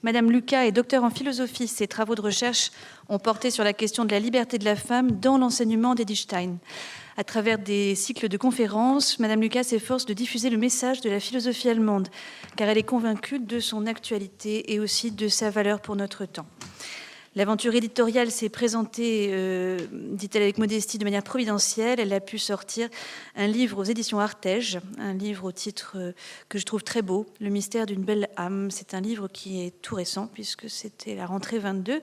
Madame Lucas est docteur en philosophie. Ses travaux de recherche ont porté sur la question de la liberté de la femme dans l'enseignement d'Edith Stein. À travers des cycles de conférences, Madame Lucas s'efforce de diffuser le message de la philosophie allemande, car elle est convaincue de son actualité et aussi de sa valeur pour notre temps. L'aventure éditoriale s'est présentée, dit-elle avec modestie, de manière providentielle. Elle a pu sortir un livre aux éditions Artege, un livre au titre que je trouve très beau, Le mystère d'une belle âme. C'est un livre qui est tout récent, puisque c'était la rentrée 22.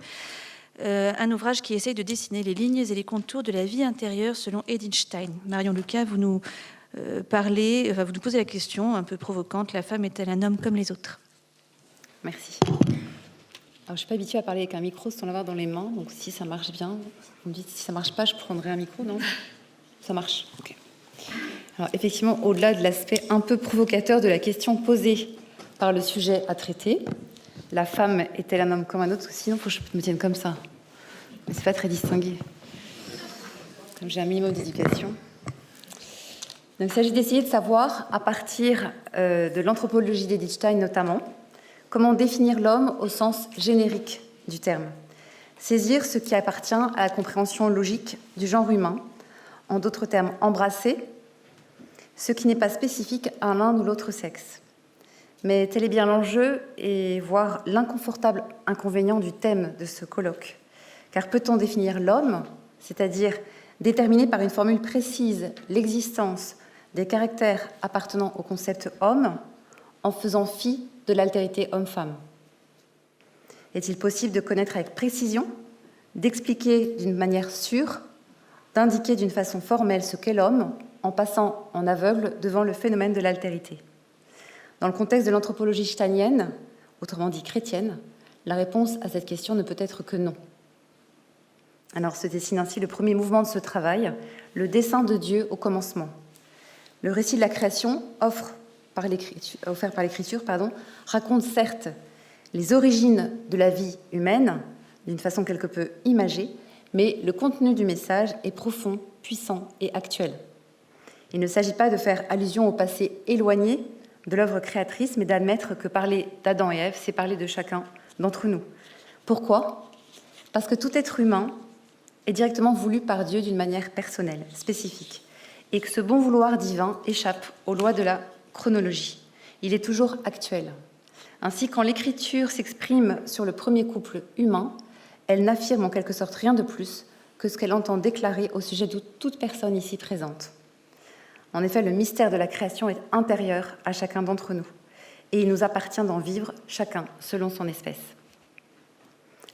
Un ouvrage qui essaye de dessiner les lignes et les contours de la vie intérieure selon Edith Stein. Marion Lucas, vous nous vous nous posez la question un peu provocante, la femme est-elle un homme comme les autres? Merci. Alors, je ne suis pas habituée à parler avec un micro sans l'avoir dans les mains, donc si ça marche bien, vous me dites si ça ne marche pas, je prendrai un micro, non? Ça marche, ok. Alors effectivement, au-delà de l'aspect un peu provocateur de la question posée par le sujet à traiter, la femme est-elle un homme comme un autre? Sinon, il faut que je me tienne comme ça. Mais c'est pas très distingué. Comme j'ai un minimum d'éducation. Donc, il s'agit d'essayer de savoir, à partir de l'anthropologie d'Edith Stein notamment, comment définir l'homme au sens générique du terme. Saisir ce qui appartient à la compréhension logique du genre humain, en d'autres termes, embrasser ce qui n'est pas spécifique à l'un ou l'autre sexe. Mais tel est bien l'enjeu et voire l'inconfortable inconvénient du thème de ce colloque. Car peut-on définir l'homme, c'est-à-dire déterminer par une formule précise l'existence des caractères appartenant au concept homme, en faisant fi de l'altérité homme-femme? Est-il possible de connaître avec précision, d'expliquer d'une manière sûre, d'indiquer d'une façon formelle ce qu'est l'homme, en passant en aveugle devant le phénomène de l'altérité? Dans le contexte de l'anthropologie steinienne, autrement dit chrétienne, la réponse à cette question ne peut être que non. Alors se dessine ainsi le premier mouvement de ce travail, le dessein de Dieu au commencement. Le récit de la création offert par l'Écriture, raconte certes les origines de la vie humaine, d'une façon quelque peu imagée, mais le contenu du message est profond, puissant et actuel. Il ne s'agit pas de faire allusion au passé éloigné de l'œuvre créatrice, mais d'admettre que parler d'Adam et Ève, c'est parler de chacun d'entre nous. Pourquoi? Parce que tout être humain est directement voulu par Dieu d'une manière personnelle, spécifique, et que ce bon vouloir divin échappe aux lois de la chronologie. Il est toujours actuel. Ainsi, quand l'Écriture s'exprime sur le premier couple humain, elle n'affirme en quelque sorte rien de plus que ce qu'elle entend déclarer au sujet de toute personne ici présente. En effet, le mystère de la création est intérieur à chacun d'entre nous, et il nous appartient d'en vivre chacun selon son espèce.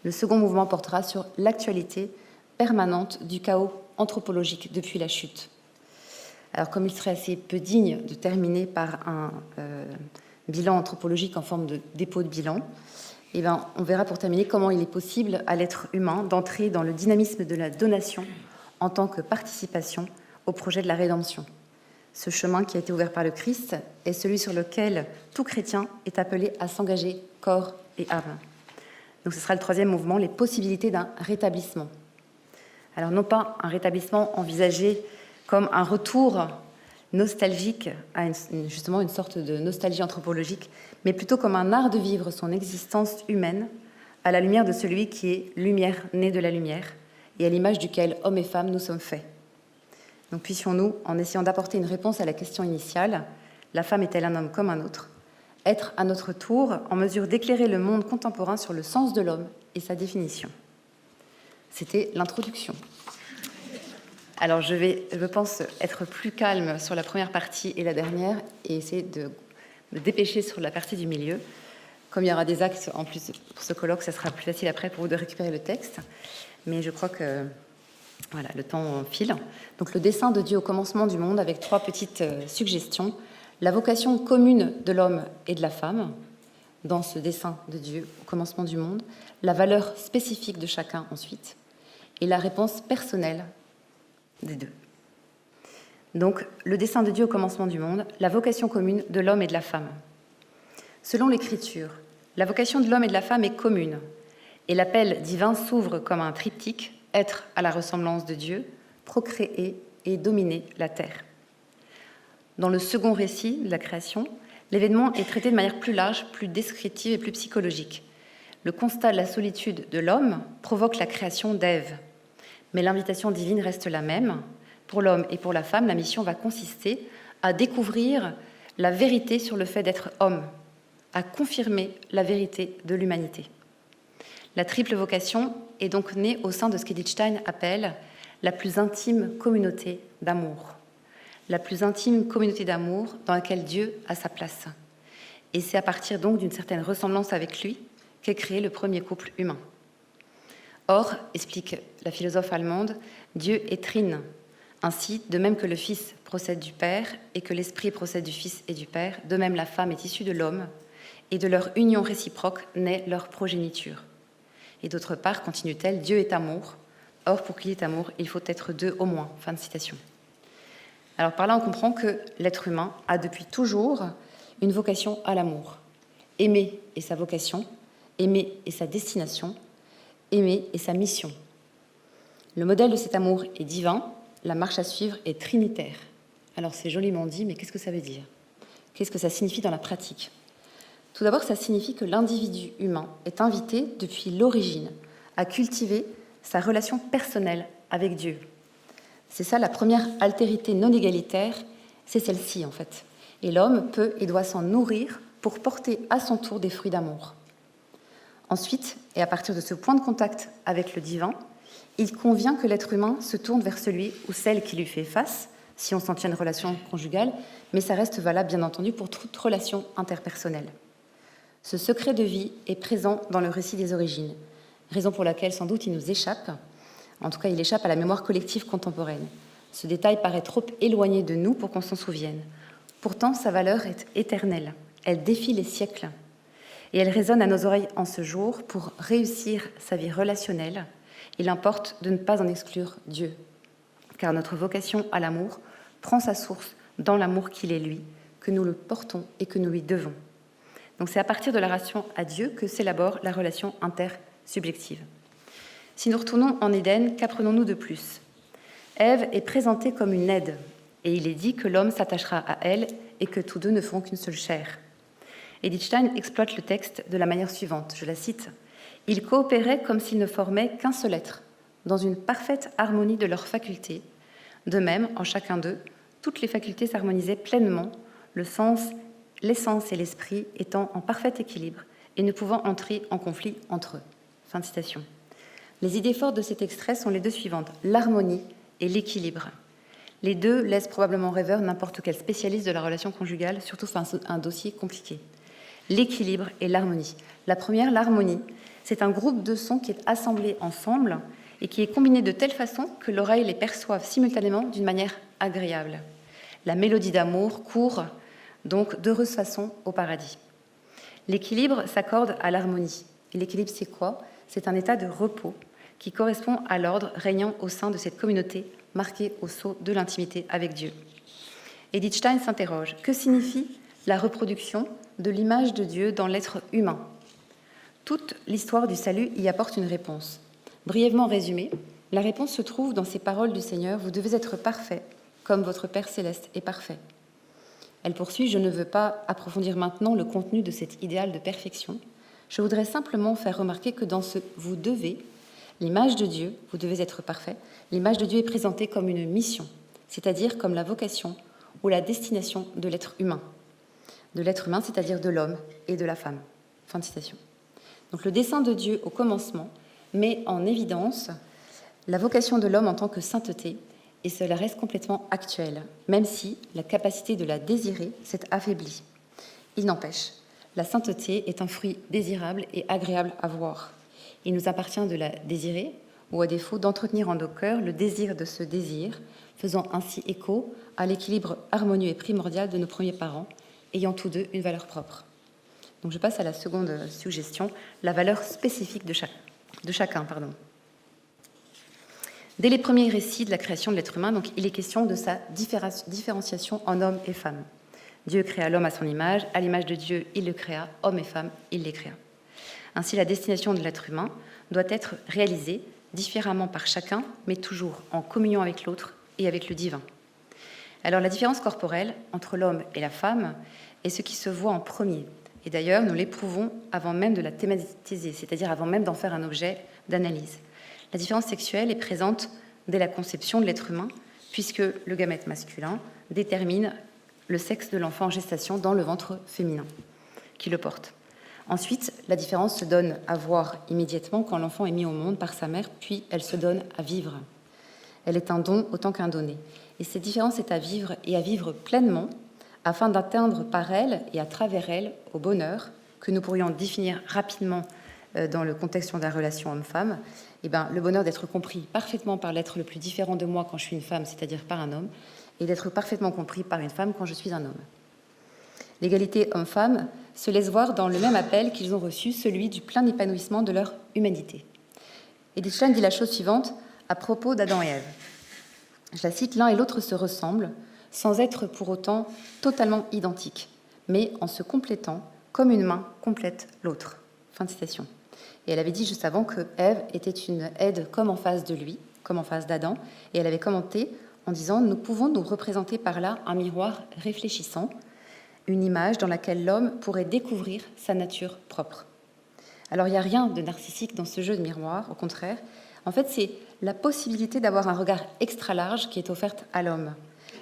Le second mouvement portera sur l'actualité permanente du chaos anthropologique depuis la chute. Alors, comme il serait assez peu digne de terminer par un bilan anthropologique en forme de dépôt de bilan, on verra pour terminer comment il est possible à l'être humain d'entrer dans le dynamisme de la donation en tant que participation au projet de la rédemption. Ce chemin qui a été ouvert par le Christ est celui sur lequel tout chrétien est appelé à s'engager corps et âme. Donc ce sera le troisième mouvement, les possibilités d'un rétablissement. Alors non pas un rétablissement envisagé comme un retour nostalgique à justement une sorte de nostalgie anthropologique, mais plutôt comme un art de vivre son existence humaine à la lumière de celui qui est lumière née de la lumière et à l'image duquel hommes et femmes nous sommes faits. Donc puissions-nous, en essayant d'apporter une réponse à la question initiale, la femme est-elle un homme comme un autre, être à notre tour en mesure d'éclairer le monde contemporain sur le sens de l'homme et sa définition. C'était l'introduction. Alors je pense, être plus calme sur la première partie et la dernière et essayer de me dépêcher sur la partie du milieu. Comme il y aura des actes en plus pour ce colloque, ça sera plus facile après pour vous de récupérer le texte. Mais je crois que voilà, le temps file. Donc le dessein de Dieu au commencement du monde avec 3 petites suggestions. La vocation commune de l'homme et de la femme dans ce dessein de Dieu au commencement du monde. La valeur spécifique de chacun ensuite. Et la réponse personnelle des deux. Donc le dessein de Dieu au commencement du monde, la vocation commune de l'homme et de la femme. Selon l'Écriture, la vocation de l'homme et de la femme est commune. Et l'appel divin s'ouvre comme un triptyque, être à la ressemblance de Dieu, procréer et dominer la terre. Dans le second récit de la création, l'événement est traité de manière plus large, plus descriptive et plus psychologique. Le constat de la solitude de l'homme provoque la création d'Ève. Mais l'invitation divine reste la même. Pour l'homme et pour la femme, la mission va consister à découvrir la vérité sur le fait d'être homme, à confirmer la vérité de l'humanité. La triple vocation est donc née au sein de ce qu'Edith Stein appelle la plus intime communauté d'amour. La plus intime communauté d'amour dans laquelle Dieu a sa place. Et c'est à partir donc d'une certaine ressemblance avec lui qu'est créé le premier couple humain. Or, explique la philosophe allemande, Dieu est trine. Ainsi, de même que le Fils procède du Père et que l'Esprit procède du Fils et du Père, de même la femme est issue de l'homme et de leur union réciproque naît leur progéniture. Et d'autre part, continue-t-elle, Dieu est amour. Or, pour qu'il y ait amour, il faut être deux au moins. Fin de citation. Alors par là, on comprend que l'être humain a depuis toujours une vocation à l'amour. Aimer est sa vocation, aimer est sa destination, aimer est sa mission. Le modèle de cet amour est divin, la marche à suivre est trinitaire. Alors c'est joliment dit, mais qu'est-ce que ça veut dire? Qu'est-ce que ça signifie dans la pratique? Tout d'abord, ça signifie que l'individu humain est invité depuis l'origine à cultiver sa relation personnelle avec Dieu. C'est ça la première altérité non égalitaire, c'est celle-ci en fait. Et l'homme peut et doit s'en nourrir pour porter à son tour des fruits d'amour. Ensuite, et à partir de ce point de contact avec le divin, il convient que l'être humain se tourne vers celui ou celle qui lui fait face, si on s'en tient à une relation conjugale, mais ça reste valable bien entendu pour toute relation interpersonnelle. Ce secret de vie est présent dans le récit des origines, raison pour laquelle sans doute il nous échappe, en tout cas il échappe à la mémoire collective contemporaine. Ce détail paraît trop éloigné de nous pour qu'on s'en souvienne. Pourtant, sa valeur est éternelle, elle défie les siècles, et elle résonne à nos oreilles en ce jour. Pour réussir sa vie relationnelle, il importe de ne pas en exclure Dieu, car notre vocation à l'amour prend sa source dans l'amour qu'il est lui, que nous le portons et que nous lui devons. Donc c'est à partir de la relation à Dieu que s'élabore la relation intersubjective. Si nous retournons en Éden, qu'apprenons-nous de plus? Ève est présentée comme une aide, et il est dit que l'homme s'attachera à elle et que tous deux ne feront qu'une seule chair. Edith Stein exploite le texte de la manière suivante, je la cite. « Ils coopéraient comme s'ils ne formaient qu'un seul être, dans une parfaite harmonie de leurs facultés. De même, en chacun d'eux, toutes les facultés s'harmonisaient pleinement, le sens, l'essence et l'esprit étant en parfait équilibre et ne pouvant entrer en conflit entre eux. » Fin de citation. Les idées fortes de cet extrait sont les deux suivantes, l'harmonie et l'équilibre. Les deux laissent probablement rêveur n'importe quel spécialiste de la relation conjugale, surtout face à un dossier compliqué. L'équilibre et l'harmonie. La première, l'harmonie, c'est un groupe de sons qui est assemblé ensemble et qui est combiné de telle façon que l'oreille les perçoive simultanément d'une manière agréable. La mélodie d'amour court donc d'heureuse façon au paradis. L'équilibre s'accorde à l'harmonie. Et l'équilibre, c'est quoi? C'est un état de repos qui correspond à l'ordre régnant au sein de cette communauté marquée au sceau de l'intimité avec Dieu. Edith Stein s'interroge, que signifie la reproduction de l'image de Dieu dans l'être humain? Toute l'histoire du salut y apporte une réponse. Brièvement résumée, la réponse se trouve dans ces paroles du Seigneur, « Vous devez être parfaits, comme votre Père céleste est parfait. » Elle poursuit, « Je ne veux pas approfondir maintenant le contenu de cet idéal de perfection. Je voudrais simplement faire remarquer que dans ce « vous devez », l'image de Dieu, vous devez être parfait, l'image de Dieu est présentée comme une mission, c'est-à-dire comme la vocation ou la destination de l'être humain. De l'être humain, c'est-à-dire de l'homme et de la femme. Fin de citation. Donc le dessein de Dieu au commencement met en évidence la vocation de l'homme en tant que sainteté, et cela reste complètement actuel, même si la capacité de la désirer s'est affaiblie. Il n'empêche, la sainteté est un fruit désirable et agréable à voir. Il nous appartient de la désirer, ou à défaut d'entretenir en nos cœurs le désir de ce désir, faisant ainsi écho à l'équilibre harmonieux et primordial de nos premiers parents, ayant tous deux une valeur propre. Donc je passe à la seconde suggestion, la valeur spécifique de chacun. Dès les premiers récits de la création de l'être humain, donc, il est question de sa différenciation en homme et femme. Dieu créa l'homme à son image, à l'image de Dieu, il le créa, homme et femme, il les créa. Ainsi, la destination de l'être humain doit être réalisée différemment par chacun, mais toujours en communion avec l'autre et avec le divin. Alors la différence corporelle entre l'homme et la femme est ce qui se voit en premier, Et d'ailleurs, nous l'éprouvons avant même de la thématiser, c'est-à-dire avant même d'en faire un objet d'analyse. La différence sexuelle est présente dès la conception de l'être humain, puisque le gamète masculin détermine le sexe de l'enfant en gestation dans le ventre féminin qui le porte. Ensuite, la différence se donne à voir immédiatement quand l'enfant est mis au monde par sa mère, puis elle se donne à vivre. Elle est un don autant qu'un donné. Et cette différence est à vivre et à vivre pleinement afin d'atteindre par elle et à travers elle au bonheur que nous pourrions définir rapidement dans le contexte de la relation homme-femme, le bonheur d'être compris parfaitement par l'être le plus différent de moi quand je suis une femme, c'est-à-dire par un homme, et d'être parfaitement compris par une femme quand je suis un homme. L'égalité homme-femme se laisse voir dans le même appel qu'ils ont reçu, celui du plein épanouissement de leur humanité. Edith Stein dit la chose suivante à propos d'Adam et Ève. Je la cite, « L'un et l'autre se ressemblent, sans être pour autant totalement identiques, mais en se complétant comme une main complète l'autre. » Fin de citation. Et elle avait dit juste avant que Ève était une aide comme en face de lui, comme en face d'Adam, et elle avait commenté en disant « Nous pouvons nous représenter par là un miroir réfléchissant, une image dans laquelle l'homme pourrait découvrir sa nature propre. » Alors il n'y a rien de narcissique dans ce jeu de miroir, au contraire. En fait, c'est la possibilité d'avoir un regard extra large qui est offerte à l'homme,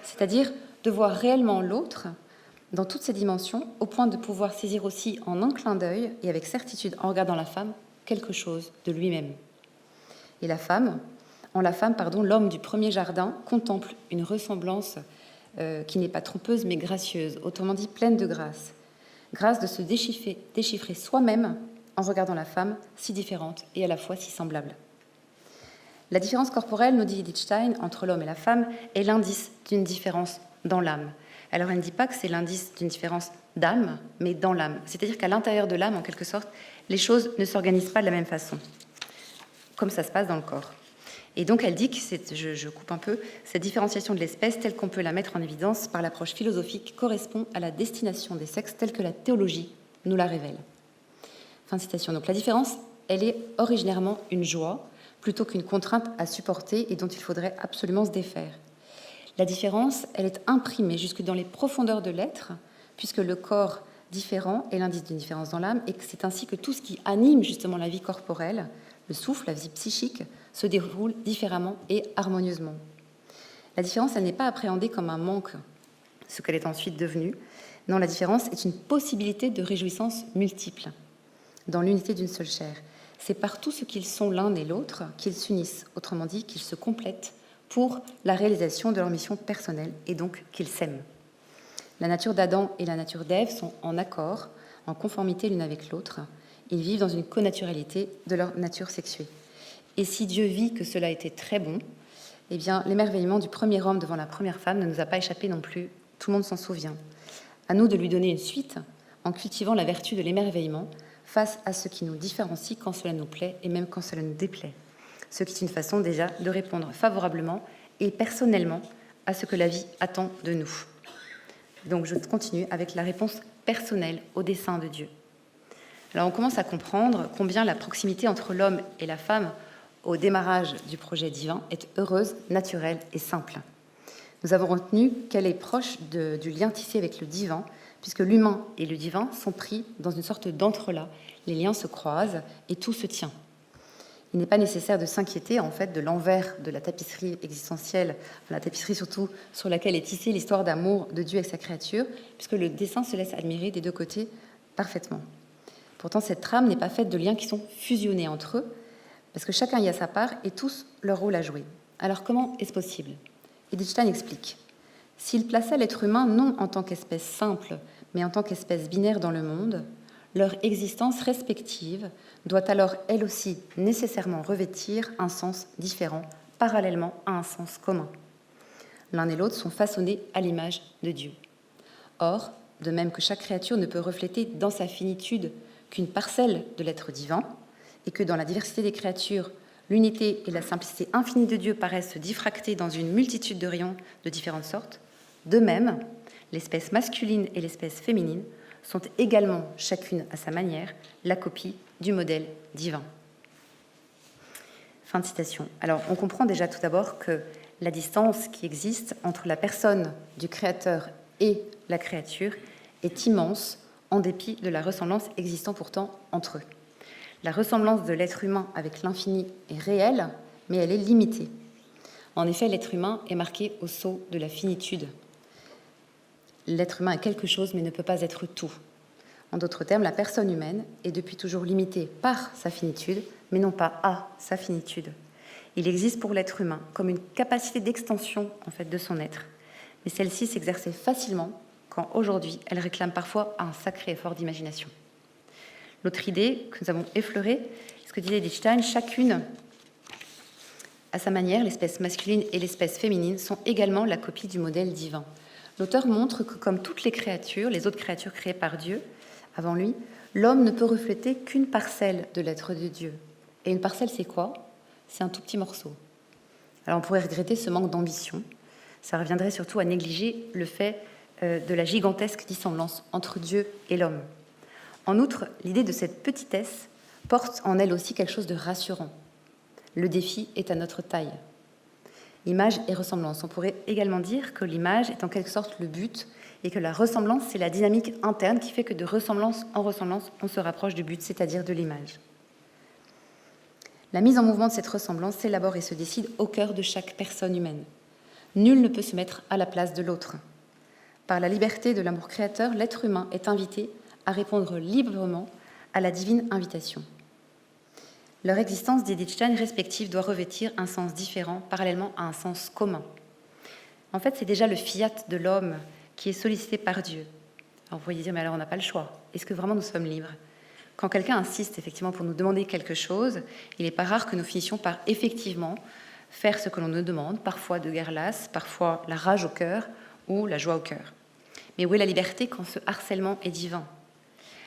c'est-à-dire de voir réellement l'autre dans toutes ses dimensions, au point de pouvoir saisir aussi en un clin d'œil et avec certitude en regardant la femme quelque chose de lui-même. Et l'homme du premier jardin contemple une ressemblance qui n'est pas trompeuse mais gracieuse, autrement dit pleine de grâce. Grâce de se déchiffrer soi-même en regardant la femme si différente et à la fois si semblable. La différence corporelle, nous dit Edith Stein, entre l'homme et la femme est l'indice d'une différence dans l'âme. Alors elle ne dit pas que c'est l'indice d'une différence d'âme, mais dans l'âme. C'est-à-dire qu'à l'intérieur de l'âme, en quelque sorte, les choses ne s'organisent pas de la même façon, comme ça se passe dans le corps. Et donc elle dit que, je coupe un peu, cette différenciation de l'espèce telle qu'on peut la mettre en évidence par l'approche philosophique correspond à la destination des sexes telle que la théologie nous la révèle. Fin de citation. Donc la différence, elle est originairement une joie, plutôt qu'une contrainte à supporter et dont il faudrait absolument se défaire. La différence, elle est imprimée jusque dans les profondeurs de l'être, puisque le corps différent est l'indice d'une différence dans l'âme, et que c'est ainsi que tout ce qui anime justement la vie corporelle, le souffle, la vie psychique, se déroule différemment et harmonieusement. La différence, elle n'est pas appréhendée comme un manque, ce qu'elle est ensuite devenue. Non, la différence est une possibilité de réjouissance multiple, dans l'unité d'une seule chair. C'est par tout ce qu'ils sont l'un et l'autre qu'ils s'unissent, autrement dit qu'ils se complètent pour la réalisation de leur mission personnelle et donc qu'ils s'aiment. La nature d'Adam et la nature d'Ève sont en accord, en conformité l'une avec l'autre. Ils vivent dans une connaturalité de leur nature sexuée. Et si Dieu vit que cela était très bon, eh bien l'émerveillement du premier homme devant la première femme ne nous a pas échappé non plus. Tout le monde s'en souvient. À nous de lui donner une suite en cultivant la vertu de l'émerveillement face à ce qui nous différencie quand cela nous plaît et même quand cela nous déplaît. Ce qui est une façon déjà de répondre favorablement et personnellement à ce que la vie attend de nous. Donc je continue avec la réponse personnelle au dessein de Dieu. Alors on commence à comprendre combien la proximité entre l'homme et la femme au démarrage du projet divin est heureuse, naturelle et simple. Nous avons retenu qu'elle est proche du lien tissé avec le divin, puisque l'humain et le divin sont pris dans une sorte d'entrelac. Les liens se croisent et tout se tient. Il n'est pas nécessaire de s'inquiéter en fait de l'envers de la tapisserie existentielle, la tapisserie surtout sur laquelle est tissée l'histoire d'amour de Dieu avec sa créature, puisque le dessin se laisse admirer des deux côtés parfaitement. Pourtant, cette trame n'est pas faite de liens qui sont fusionnés entre eux, parce que chacun y a sa part et tous leur rôle à jouer. Alors comment est-ce possible ? Edith Stein explique. S'il plaçait l'être humain non en tant qu'espèce simple, mais en tant qu'espèce binaire dans le monde, leur existence respective doit alors elle aussi nécessairement revêtir un sens différent, parallèlement à un sens commun. L'un et l'autre sont façonnés à l'image de Dieu. Or, de même que chaque créature ne peut refléter dans sa finitude qu'une parcelle de l'être divin, et que dans la diversité des créatures, l'unité et la simplicité infinie de Dieu paraissent se diffracter dans une multitude de rayons de différentes sortes, de même, l'espèce masculine et l'espèce féminine sont également, chacune à sa manière, la copie du modèle divin. Fin de citation. Alors, on comprend déjà tout d'abord que la distance qui existe entre la personne du créateur et la créature est immense en dépit de la ressemblance existant pourtant entre eux. La ressemblance de l'être humain avec l'infini est réelle, mais elle est limitée. En effet, l'être humain est marqué au sceau de la finitude. L'être humain est quelque chose, mais ne peut pas être tout. En d'autres termes, la personne humaine est depuis toujours limitée par sa finitude, mais non pas à sa finitude. Il existe pour l'être humain comme une capacité d'extension en fait, de son être. Mais celle-ci s'exerçait facilement quand aujourd'hui elle réclame parfois un sacré effort d'imagination. L'autre idée que nous avons effleurée, ce que disait Lichtenstein, chacune à sa manière, l'espèce masculine et l'espèce féminine sont également la copie du modèle divin. L'auteur montre que comme toutes les créatures, les autres créatures créées par Dieu avant lui, l'homme ne peut refléter qu'une parcelle de l'être de Dieu. Et une parcelle, c'est quoi ? C'est un tout petit morceau. Alors on pourrait regretter ce manque d'ambition. Ça reviendrait surtout à négliger le fait de la gigantesque dissemblance entre Dieu et l'homme. En outre, l'idée de cette petitesse porte en elle aussi quelque chose de rassurant. Le défi est à notre taille. Image et ressemblance. On pourrait également dire que l'image est en quelque sorte le but et que la ressemblance, c'est la dynamique interne qui fait que de ressemblance en ressemblance, on se rapproche du but, c'est-à-dire de l'image. La mise en mouvement de cette ressemblance s'élabore et se décide au cœur de chaque personne humaine. Nul ne peut se mettre à la place de l'autre. Par la liberté de l'amour créateur, l'être humain est invité à répondre librement à la divine invitation. Leur existence, dit Lichtenstein, respective doit revêtir un sens différent, parallèlement à un sens commun. En fait, c'est déjà le fiat de l'homme qui est sollicité par Dieu. Alors vous pourriez dire, mais alors on n'a pas le choix. Est-ce que vraiment nous sommes libres ? Quand quelqu'un insiste effectivement pour nous demander quelque chose, il n'est pas rare que nous finissions par effectivement faire ce que l'on nous demande, parfois de guerre lasse, parfois la rage au cœur ou la joie au cœur. Mais où est la liberté quand ce harcèlement est divin ?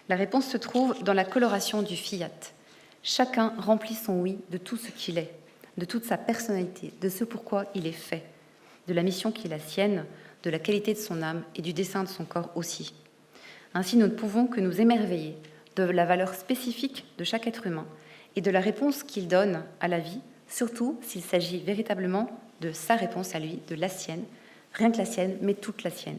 La réponse se trouve dans la coloration du fiat. Chacun remplit son oui de tout ce qu'il est, de toute sa personnalité, de ce pourquoi il est fait, de la mission qui est la sienne, de la qualité de son âme et du dessein de son corps aussi. Ainsi, nous ne pouvons que nous émerveiller de la valeur spécifique de chaque être humain et de la réponse qu'il donne à la vie, surtout s'il s'agit véritablement de sa réponse à lui, de la sienne, rien que la sienne, mais toute la sienne.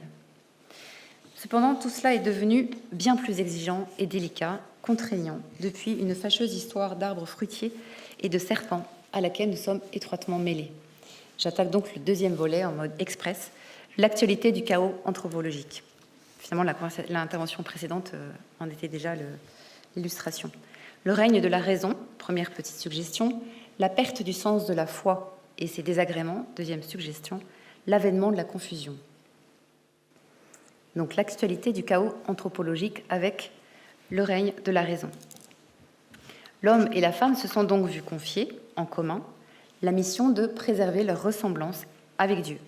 Cependant, tout cela est devenu bien plus exigeant et délicat, contraignant, depuis une fâcheuse histoire d'arbres fruitiers et de serpents à laquelle nous sommes étroitement mêlés. J'attaque donc le deuxième volet en mode express, l'actualité du chaos anthropologique. Finalement, l'intervention précédente en était déjà l'illustration. Le règne de la raison, première petite suggestion, la perte du sens de la foi et ses désagréments, deuxième suggestion, l'avènement de la confusion. Donc l'actualité du chaos anthropologique avec le règne de la raison. L'homme et la femme se sont donc vus confier, en commun, la mission de préserver leur ressemblance avec Dieu,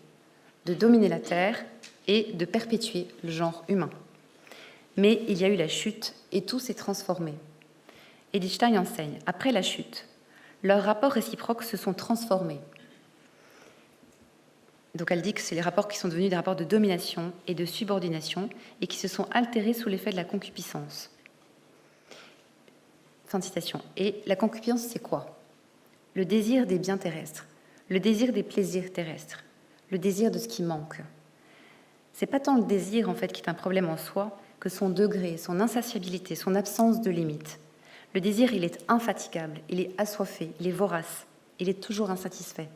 de dominer la terre et de perpétuer le genre humain. Mais il y a eu la chute et tout s'est transformé. Lichtenstein enseigne, après la chute, leurs rapports réciproques se sont transformés. Donc elle dit que c'est les rapports qui sont devenus des rapports de domination et de subordination et qui se sont altérés sous l'effet de la concupiscence. Fin de citation. Et la concupiscence, c'est quoi ? Le désir des biens terrestres, le désir des plaisirs terrestres, le désir de ce qui manque. C'est pas tant le désir en fait qui est un problème en soi que son degré, son insatiabilité, son absence de limite. Le désir, il est infatigable, il est assoiffé, il est vorace, il est toujours insatisfait.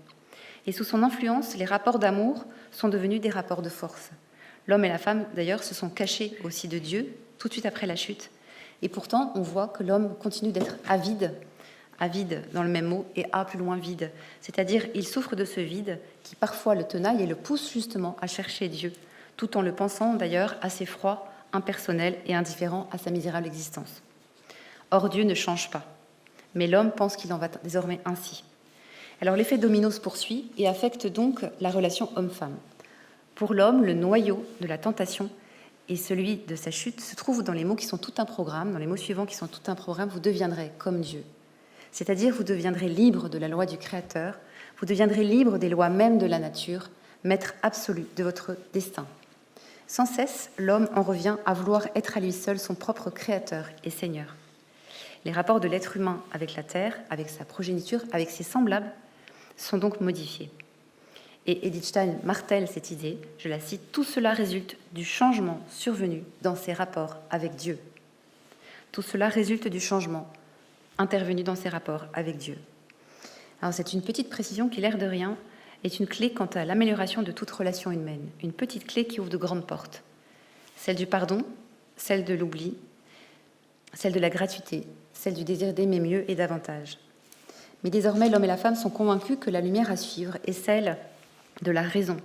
Et sous son influence, les rapports d'amour sont devenus des rapports de force. L'homme et la femme, d'ailleurs, se sont cachés aussi de Dieu, tout de suite après la chute. Et pourtant, on voit que l'homme continue d'être avide dans le même mot, et plus loin vide. C'est-à-dire, il souffre de ce vide qui parfois le tenaille et le pousse justement à chercher Dieu, tout en le pensant d'ailleurs assez froid, impersonnel et indifférent à sa misérable existence. Or, Dieu ne change pas. Mais l'homme pense qu'il en va désormais ainsi. Alors l'effet domino se poursuit et affecte donc la relation homme-femme. Pour l'homme, le noyau de la tentation et celui de sa chute se trouve dans les mots qui sont tout un programme, dans les mots suivants qui sont tout un programme, vous deviendrez comme Dieu. C'est-à-dire, vous deviendrez libre de la loi du Créateur, vous deviendrez libre des lois mêmes de la nature, maître absolu de votre destin. Sans cesse, l'homme en revient à vouloir être à lui seul son propre Créateur et Seigneur. Les rapports de l'être humain avec la terre, avec sa progéniture, avec ses semblables, sont donc modifiés. Et Edith Stein martèle cette idée, je la cite, « Tout cela résulte du changement survenu dans ses rapports avec Dieu. » Tout cela résulte du changement intervenu dans ses rapports avec Dieu. Alors c'est une petite précision qui, l'air de rien, est une clé quant à l'amélioration de toute relation humaine. Une petite clé qui ouvre de grandes portes. Celle du pardon, celle de l'oubli, celle de la gratuité, celle du désir d'aimer mieux et davantage. Mais désormais, l'homme et la femme sont convaincus que la lumière à suivre est celle de la raison.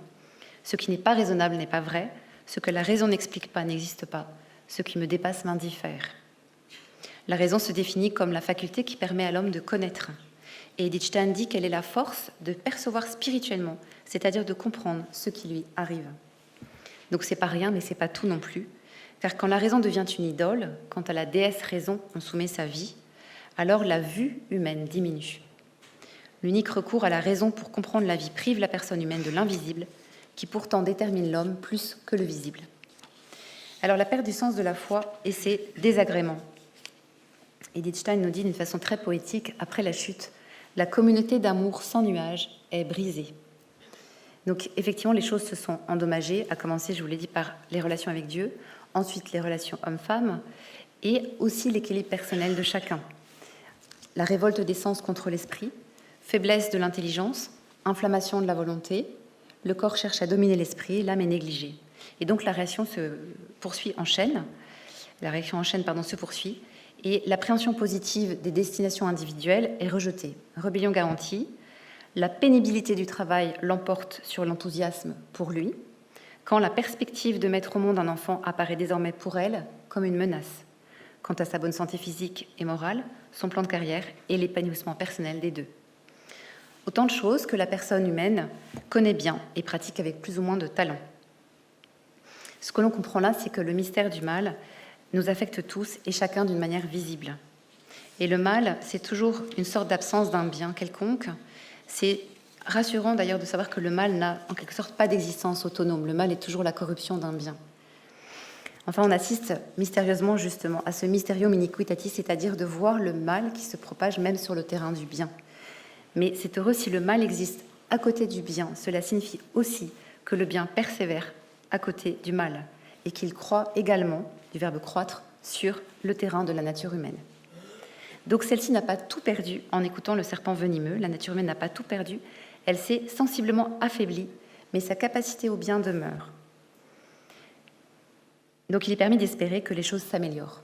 Ce qui n'est pas raisonnable n'est pas vrai, ce que la raison n'explique pas n'existe pas, ce qui me dépasse m'indiffère. La raison se définit comme la faculté qui permet à l'homme de connaître. Et Edith Stein dit qu'elle est la force de percevoir spirituellement, c'est-à-dire de comprendre ce qui lui arrive. Donc c'est pas rien, mais c'est pas tout non plus. Car quand la raison devient une idole, quand à la déesse raison on soumet sa vie, alors la vue humaine diminue. L'unique recours à la raison pour comprendre la vie prive la personne humaine de l'invisible, qui pourtant détermine l'homme plus que le visible. Alors la perte du sens de la foi et ses désagréments. Edith Stein nous dit d'une façon très poétique, après la chute, la communauté d'amour sans nuage est brisée. Donc effectivement, les choses se sont endommagées, à commencer, je vous l'ai dit, par les relations avec Dieu, ensuite les relations hommes-femmes, et aussi l'équilibre personnel de chacun. La révolte des sens contre l'esprit, faiblesse de l'intelligence, inflammation de la volonté, le corps cherche à dominer l'esprit, l'âme est négligée. Et donc la réaction se poursuit en chaîne, se poursuit, et l'appréhension positive des destinations individuelles est rejetée. Rébellion garantie, la pénibilité du travail l'emporte sur l'enthousiasme pour lui, quand la perspective de mettre au monde un enfant apparaît désormais pour elle comme une menace, quant à sa bonne santé physique et morale, son plan de carrière et l'épanouissement personnel des deux. Autant de choses que la personne humaine connaît bien et pratique avec plus ou moins de talent. Ce que l'on comprend là, c'est que le mystère du mal nous affecte tous et chacun d'une manière visible. Et le mal, c'est toujours une sorte d'absence d'un bien quelconque. C'est rassurant d'ailleurs de savoir que le mal n'a en quelque sorte pas d'existence autonome. Le mal est toujours la corruption d'un bien. Enfin, on assiste mystérieusement justement à ce mysterium iniquitatis, c'est-à-dire de voir le mal qui se propage même sur le terrain du bien. Mais c'est heureux si le mal existe à côté du bien. Cela signifie aussi que le bien persévère à côté du mal et qu'il croît également, du verbe croître, sur le terrain de la nature humaine. Donc celle-ci n'a pas tout perdu en écoutant le serpent venimeux. La nature humaine n'a pas tout perdu. Elle s'est sensiblement affaiblie, mais sa capacité au bien demeure. Donc il est permis d'espérer que les choses s'améliorent.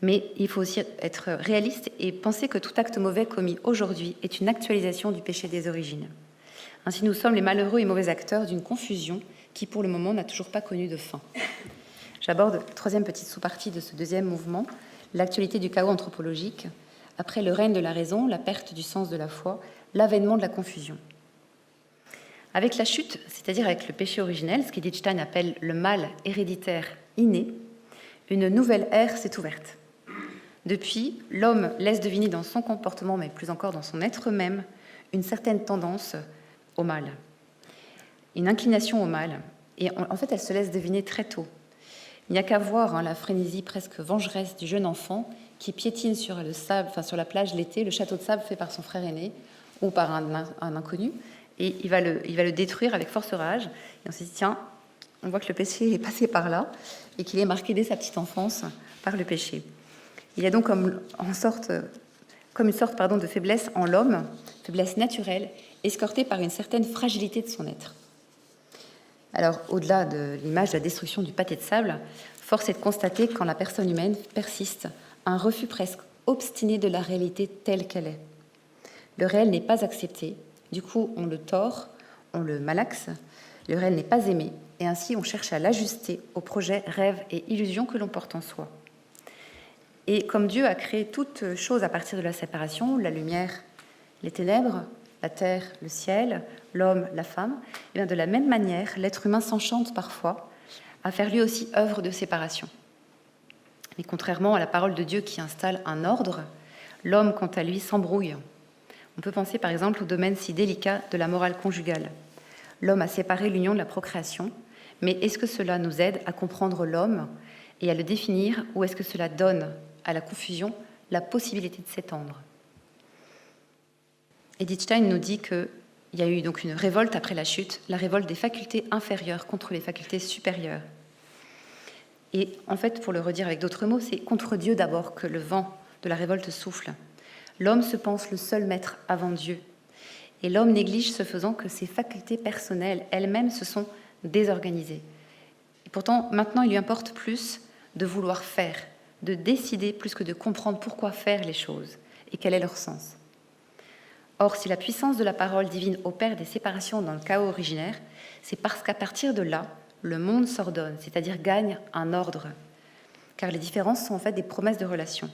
Mais il faut aussi être réaliste et penser que tout acte mauvais commis aujourd'hui est une actualisation du péché des origines. Ainsi, nous sommes les malheureux et mauvais acteurs d'une confusion qui, pour le moment, n'a toujours pas connu de fin. J'aborde la troisième petite sous-partie de ce deuxième mouvement, l'actualité du chaos anthropologique, après le règne de la raison, la perte du sens de la foi, l'avènement de la confusion. Avec la chute, c'est-à-dire avec le péché originel, ce qu'Edith Stein appelle le mal héréditaire inné, une nouvelle ère s'est ouverte. Depuis, l'homme laisse deviner dans son comportement, mais plus encore dans son être même, une certaine tendance au mal, une inclination au mal. Et en fait, elle se laisse deviner très tôt. Il n'y a qu'à voir la frénésie presque vengeresse du jeune enfant qui piétine sur le sable, sur la plage l'été, le château de sable fait par son frère aîné ou par un inconnu, et il va le détruire avec force rage. Et on se dit, tiens, on voit que le péché est passé par là et qu'il est marqué dès sa petite enfance par le péché. Il y a donc comme une sorte de faiblesse en l'homme, faiblesse naturelle, escortée par une certaine fragilité de son être. Alors, au-delà de l'image de la destruction du pâté de sable, force est de constater que quand la personne humaine persiste, un refus presque obstiné de la réalité telle qu'elle est. Le réel n'est pas accepté, du coup on le tord, on le malaxe, le réel n'est pas aimé, et ainsi on cherche à l'ajuster aux projets, rêves et illusions que l'on porte en soi. Et comme Dieu a créé toutes choses à partir de la séparation, la lumière, les ténèbres, la terre, le ciel, l'homme, la femme, et bien de la même manière, l'être humain s'enchante parfois à faire lui aussi œuvre de séparation. Mais contrairement à la parole de Dieu qui installe un ordre, l'homme, quant à lui, s'embrouille. On peut penser par exemple au domaine si délicat de la morale conjugale. L'homme a séparé l'union de la procréation, mais est-ce que cela nous aide à comprendre l'homme et à le définir, ou est-ce que cela donne à la confusion la possibilité de s'étendre ? Edith Stein nous dit que il y a eu donc une révolte après la chute, la révolte des facultés inférieures contre les facultés supérieures. Et en fait, pour le redire avec d'autres mots, c'est contre Dieu d'abord que le vent de la révolte souffle. L'homme se pense le seul maître avant Dieu. Et l'homme néglige ce faisant que ses facultés personnelles elles-mêmes se sont désorganisées. Et pourtant, maintenant, il lui importe plus de vouloir faire, de décider plus que de comprendre pourquoi faire les choses et quel est leur sens. Or, si la puissance de la parole divine opère des séparations dans le chaos originaire, c'est parce qu'à partir de là, le monde s'ordonne, c'est-à-dire gagne un ordre. Car les différences sont en fait des promesses de relation.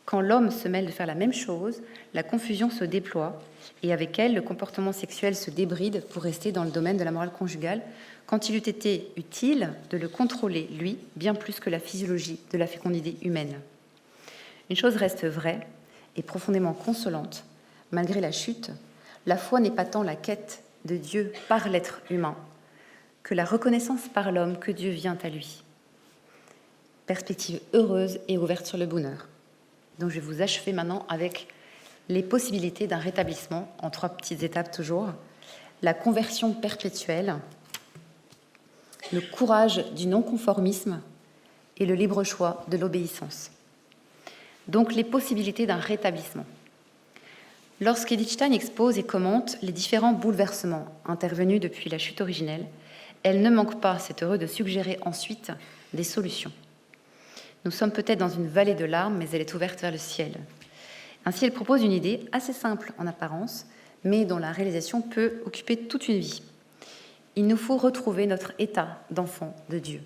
Quand l'homme se mêle de faire la même chose, la confusion se déploie et avec elle, le comportement sexuel se débride pour rester dans le domaine de la morale conjugale, quand il eût été utile de le contrôler, lui, bien plus que la physiologie de la fécondité humaine. Une chose reste vraie et profondément consolante. Malgré la chute, la foi n'est pas tant la quête de Dieu par l'être humain que la reconnaissance par l'homme que Dieu vient à lui. Perspective heureuse et ouverte sur le bonheur. Donc je vais vous achever maintenant avec les possibilités d'un rétablissement, en 3 petites étapes toujours. La conversion perpétuelle, le courage du non-conformisme et le libre choix de l'obéissance. Donc les possibilités d'un rétablissement. Lorsqu'Edith Stein expose et commente les différents bouleversements intervenus depuis la chute originelle, elle ne manque pas, c'est heureux, de suggérer ensuite des solutions. Nous sommes peut-être dans une vallée de larmes, mais elle est ouverte vers le ciel. Ainsi, elle propose une idée assez simple en apparence, mais dont la réalisation peut occuper toute une vie. Il nous faut retrouver notre état d'enfant de Dieu.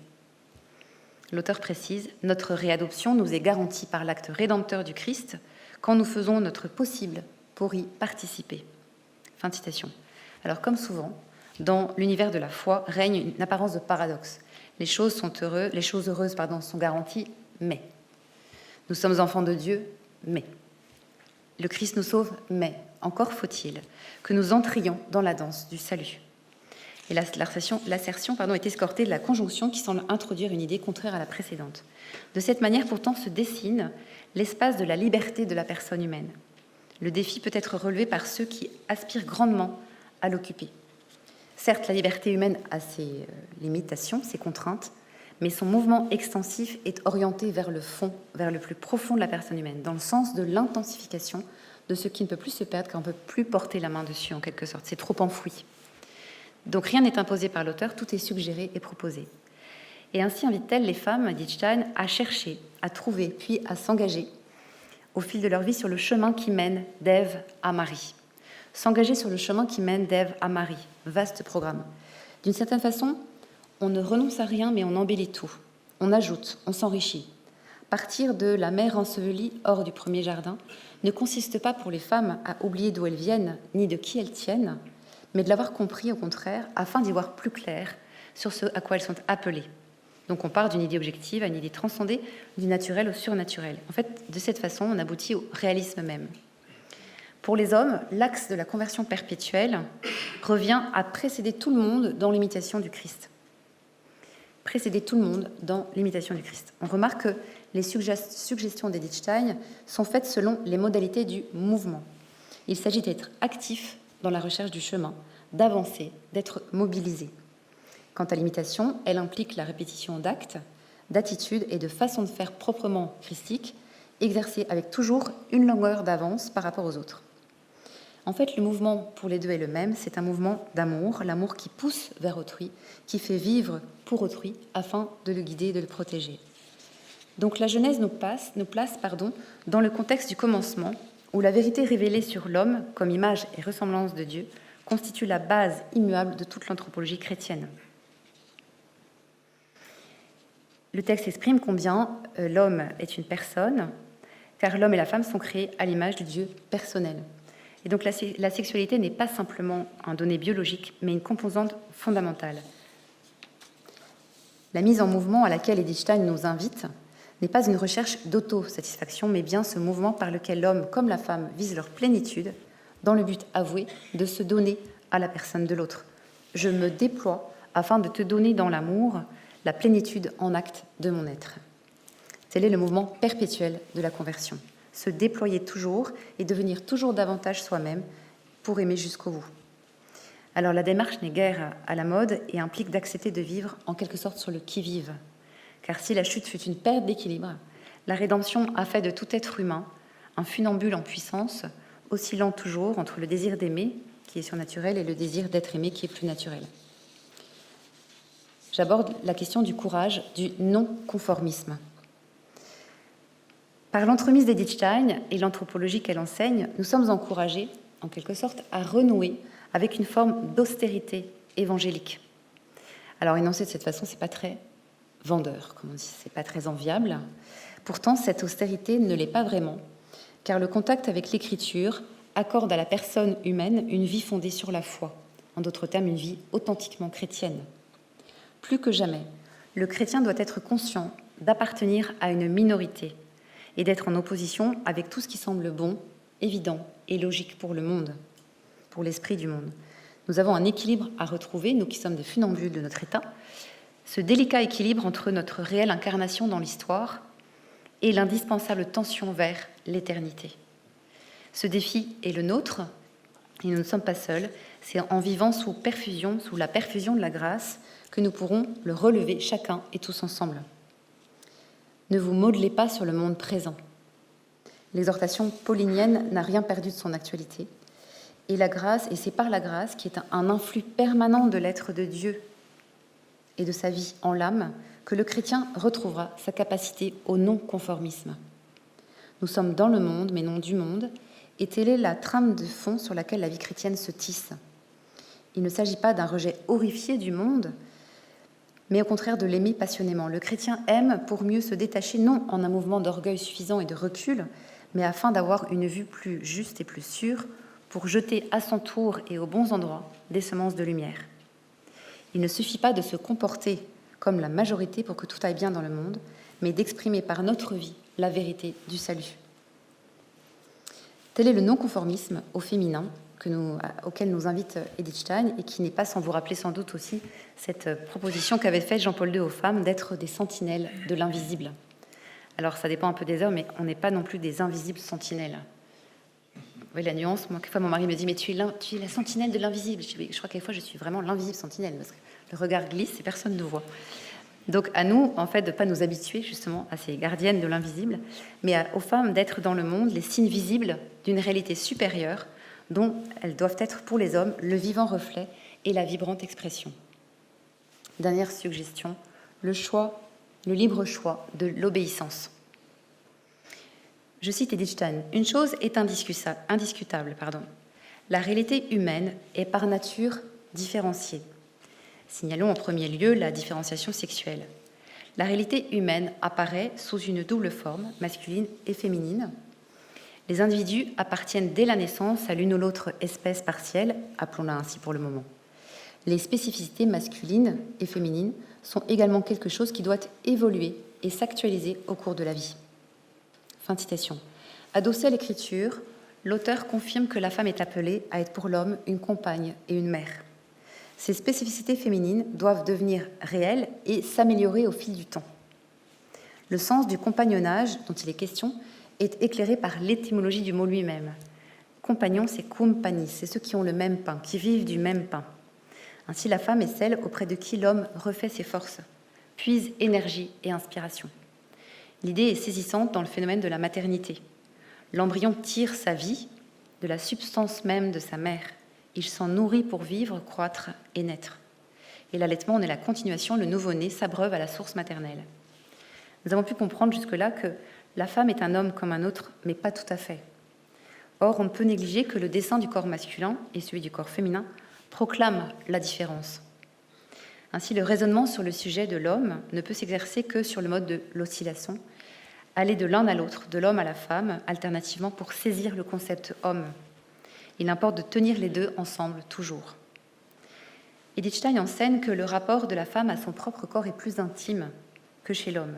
L'auteur précise, notre réadoption nous est garantie par l'acte rédempteur du Christ quand nous faisons notre possible pour y participer. Fin de citation. Alors, comme souvent, dans l'univers de la foi règne une apparence de paradoxe. Les choses heureuses sont garanties, mais. Nous sommes enfants de Dieu, mais. Le Christ nous sauve, mais. Encore faut-il que nous entrions dans la danse du salut. Et l'assertion est escortée de la conjonction qui semble introduire une idée contraire à la précédente. De cette manière, pourtant, se dessine l'espace de la liberté de la personne humaine. Le défi peut être relevé par ceux qui aspirent grandement à l'occuper. Certes, la liberté humaine a ses limitations, ses contraintes, mais son mouvement extensif est orienté vers le fond, vers le plus profond de la personne humaine, dans le sens de l'intensification de ce qui ne peut plus se perdre, car on ne peut plus porter la main dessus, en quelque sorte. C'est trop enfoui. Donc rien n'est imposé par l'auteur, tout est suggéré et proposé. Et ainsi invite-t-elle les femmes, dit Stein, à chercher, à trouver, puis à s'engager au fil de leur vie sur le chemin qui mène d'Ève à Marie. S'engager sur le chemin qui mène d'Ève à Marie, vaste programme. D'une certaine façon, on ne renonce à rien, mais on embellit tout. On ajoute, on s'enrichit. Partir de la mère ensevelie hors du premier jardin ne consiste pas pour les femmes à oublier d'où elles viennent, ni de qui elles tiennent, mais de l'avoir compris au contraire, afin d'y voir plus clair sur ce à quoi elles sont appelées. Donc on part d'une idée objective à une idée transcendée, du naturel au surnaturel. En fait, de cette façon, on aboutit au réalisme même. Pour les hommes, l'axe de la conversion perpétuelle revient à précéder tout le monde dans l'imitation du Christ. Précéder tout le monde dans l'imitation du Christ. On remarque que les suggestions d'Edith Stein sont faites selon les modalités du mouvement. Il s'agit d'être actif dans la recherche du chemin, d'avancer, d'être mobilisé. Quant à l'imitation, elle implique la répétition d'actes, d'attitudes et de façons de faire proprement christiques, exercées avec toujours une longueur d'avance par rapport aux autres. En fait, le mouvement pour les deux est le même, c'est un mouvement d'amour, l'amour qui pousse vers autrui, qui fait vivre pour autrui afin de le guider et de le protéger. Donc la Genèse nous place dans le contexte du commencement, où la vérité révélée sur l'homme, comme image et ressemblance de Dieu, constitue la base immuable de toute l'anthropologie chrétienne. Le texte exprime combien l'homme est une personne, car l'homme et la femme sont créés à l'image du Dieu personnel. Et donc la sexualité n'est pas simplement un donné biologique, mais une composante fondamentale. La mise en mouvement à laquelle Edith Stein nous invite n'est pas une recherche d'autosatisfaction, mais bien ce mouvement par lequel l'homme comme la femme visent leur plénitude, dans le but avoué de se donner à la personne de l'autre. Je me déploie afin de te donner dans l'amour la plénitude en acte de mon être. Tel est le mouvement perpétuel de la conversion. Se déployer toujours et devenir toujours davantage soi-même pour aimer jusqu'au bout. Alors la démarche n'est guère à la mode et implique d'accepter de vivre en quelque sorte sur le qui-vive. Car si la chute fut une perte d'équilibre, la rédemption a fait de tout être humain un funambule en puissance, oscillant toujours entre le désir d'aimer, qui est surnaturel, et le désir d'être aimé, qui est plus naturel. J'aborde la question du courage, du non-conformisme. Par l'entremise d'Edith Stein et l'anthropologie qu'elle enseigne, nous sommes encouragés, en quelque sorte, à renouer avec une forme d'austérité évangélique. Alors, énoncé de cette façon, c'est pas très vendeur, comme on dit, c'est pas très enviable. Pourtant, cette austérité ne l'est pas vraiment, car le contact avec l'écriture accorde à la personne humaine une vie fondée sur la foi, en d'autres termes, une vie authentiquement chrétienne. Plus que jamais, le chrétien doit être conscient d'appartenir à une minorité et d'être en opposition avec tout ce qui semble bon, évident et logique pour le monde, pour l'esprit du monde. Nous avons un équilibre à retrouver, nous qui sommes des funambules de notre état, ce délicat équilibre entre notre réelle incarnation dans l'histoire et l'indispensable tension vers l'éternité. Ce défi est le nôtre, et nous ne sommes pas seuls, c'est en vivant sous la perfusion de la grâce, que nous pourrons le relever chacun et tous ensemble. Ne vous modelez pas sur le monde présent. L'exhortation paulinienne n'a rien perdu de son actualité. Et la grâce, et c'est par la grâce qui est un influx permanent de l'être de Dieu et de sa vie en l'âme que le chrétien retrouvera sa capacité au non-conformisme. Nous sommes dans le monde, mais non du monde, et telle est la trame de fond sur laquelle la vie chrétienne se tisse. Il ne s'agit pas d'un rejet horrifié du monde, mais au contraire de l'aimer passionnément. Le chrétien aime pour mieux se détacher, non en un mouvement d'orgueil suffisant et de recul, mais afin d'avoir une vue plus juste et plus sûre, pour jeter à son tour et aux bons endroits des semences de lumière. Il ne suffit pas de se comporter comme la majorité pour que tout aille bien dans le monde, mais d'exprimer par notre vie la vérité du salut. Tel est le non-conformisme au féminin auquel nous invite Edith Stein, et qui n'est pas sans vous rappeler sans doute aussi cette proposition qu'avait faite Jean-Paul II aux femmes d'être des sentinelles de l'invisible. Alors ça dépend un peu des heures, mais on n'est pas non plus des invisibles sentinelles. Vous voyez la nuance? Moi, quelquefois, mon mari me dit « mais tu es la sentinelle de l'invisible ». Je crois quelquefois, je suis vraiment l'invisible sentinelle, parce que le regard glisse et personne ne voit. Donc à nous, en fait, de ne pas nous habituer justement à ces gardiennes de l'invisible, mais aux femmes d'être dans le monde les signes visibles d'une réalité supérieure, dont elles doivent être pour les hommes le vivant reflet et la vibrante expression. Dernière suggestion, le libre choix de l'obéissance. Je cite Edith Stein, « Une chose est indiscutable. La réalité humaine est par nature différenciée. Signalons en premier lieu la différenciation sexuelle. La réalité humaine apparaît sous une double forme, masculine et féminine. Les individus appartiennent dès la naissance à l'une ou l'autre espèce partielle, appelons-la ainsi pour le moment. Les spécificités masculines et féminines sont également quelque chose qui doit évoluer et s'actualiser au cours de la vie. » Fin de citation. Adossé à l'écriture, l'auteur confirme que la femme est appelée à être pour l'homme une compagne et une mère. Ces spécificités féminines doivent devenir réelles et s'améliorer au fil du temps. Le sens du compagnonnage dont il est question est éclairé par l'étymologie du mot lui-même. Compagnon, c'est cum panis, c'est ceux qui ont le même pain, qui vivent du même pain. Ainsi, la femme est celle auprès de qui l'homme refait ses forces, puise énergie et inspiration. L'idée est saisissante dans le phénomène de la maternité. L'embryon tire sa vie de la substance même de sa mère. Il s'en nourrit pour vivre, croître et naître. Et l'allaitement en est la continuation, le nouveau-né s'abreuve à la source maternelle. Nous avons pu comprendre jusque-là que la femme est un homme comme un autre, mais pas tout à fait. Or, on ne peut négliger que le dessein du corps masculin et celui du corps féminin proclament la différence. Ainsi, le raisonnement sur le sujet de l'homme ne peut s'exercer que sur le mode de l'oscillation, aller de l'un à l'autre, de l'homme à la femme, alternativement pour saisir le concept homme. Il importe de tenir les deux ensemble, toujours. Edith Stein enseigne que le rapport de la femme à son propre corps est plus intime que chez l'homme.